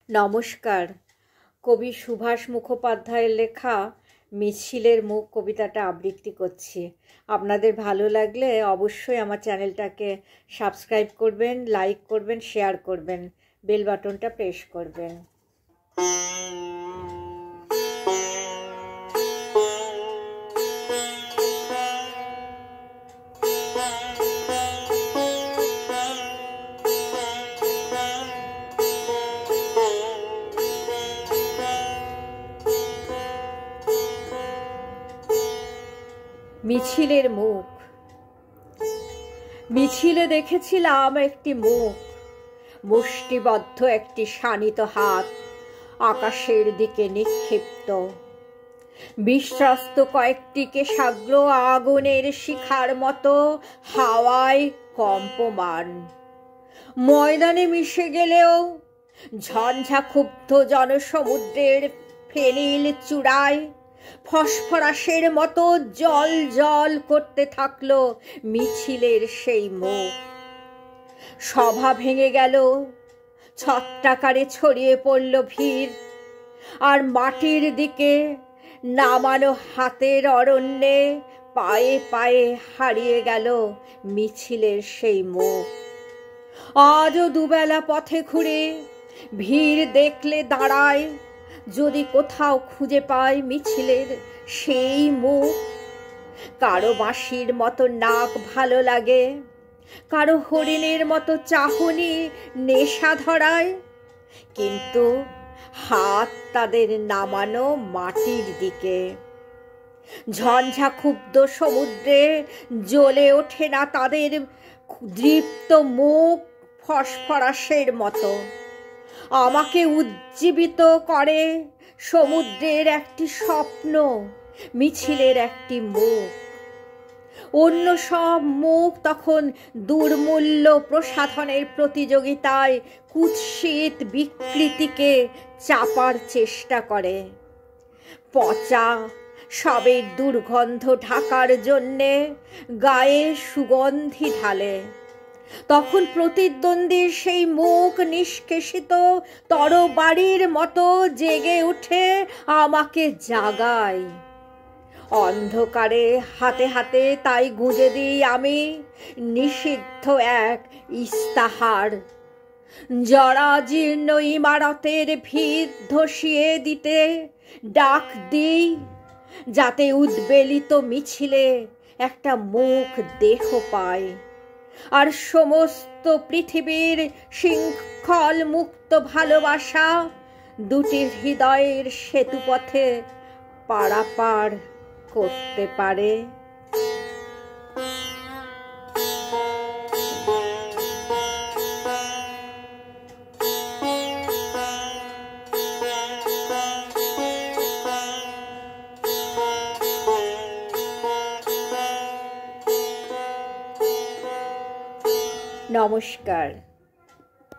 নমস্কার। কবি সুভাষ মুখোপাধ্যায়ের লেখা মিছিলের মুখ কবিতাটা আবৃত্তি করছি। আপনাদের ভালো লাগলে অবশ্যই আমার চ্যানেলটাকে সাবস্ক্রাইব করবেন, লাইক করবেন, শেয়ার করবেন, বেল বাটনটা প্রেস করবেন। মিছিলের মুখ। মিছিলে দেখেছিলাম একটি মুখ, মুষ্টিবদ্ধ একটি শানিত হাত আকাশের দিকে নিক্ষিপ্ত, বিশ্বস্ত কয়েকটি কেশাগ্র আগুনের শিখার মতো হাওয়ায় কম্পমান। ময়দানে মিশে গেলেও ঝঞ্ঝাক্ষুব্ধ জনসমুদ্রের ফেনিল চূড়ায় ফসফরাসের মতো জল জল করতে থাকলো মিছিলের সেই মুখ। সভা ভেঙে গেল, ছত্রাকারে ছড়িয়ে পড়ল ভিড়, আর মাটির দিকে নামানো হাতের অরণ্যে পায়ে পায়ে হারিয়ে গেল মিছিলের সেই মুখ। আজও দুবেলা পথে ঘুরে ভিড় দেখলে দাঁড়ায়, যদি কোথাও খুঁজে পায় মিছিলের সেই মুখ। কারো বাঁশির মতো নাক ভালো লাগে, কারো হরিণের মতো চাহনি নেশা ধরায়, কিন্তু হাত তাদের নামানো মাটির দিকে। ঝঞ্ঝাক্ষুব্ধ সমুদ্রে জ্বলে ওঠে না তাদের দৃপ্ত মুখ ফসফরাসের মতো। আমাকে উজ্জীবিত করে সমুদ্রের একটি স্বপ্ন, মিছিলের একটি মুখ। অন্য সব মুখ তখন দুর্মূল্য প্রসাধনের প্রতিযোগিতায় কুৎসিত বিকৃতিকে চাপার চেষ্টা করে, পচা সবের দুর্গন্ধ ঢাকার জন্যে গায়ে সুগন্ধি ঢালে। তখন প্রতিদ্বন্দ্বীর সেই মুখ নিষ্কেষিত তরবারির মতো জেগে উঠে আমাকে জাগায়। অন্ধকারে হাতে হাতে তাই গুঁজে দিই আমি নিষিদ্ধ এক ইস্তাহার। জরাজীর্ণ ইমারতের ভিত ধসিয়ে দিতে ডাক দিই, যাতে উদ্বেলিত মিছিলে একটা মুখ দেহ পায়, আর সমস্ত পৃথিবীর শৃঙ্খল মুক্ত ভালোবাসা দুটি হৃদয়ের সেতুপথে পারাপার করতে পারে। নমস্কার।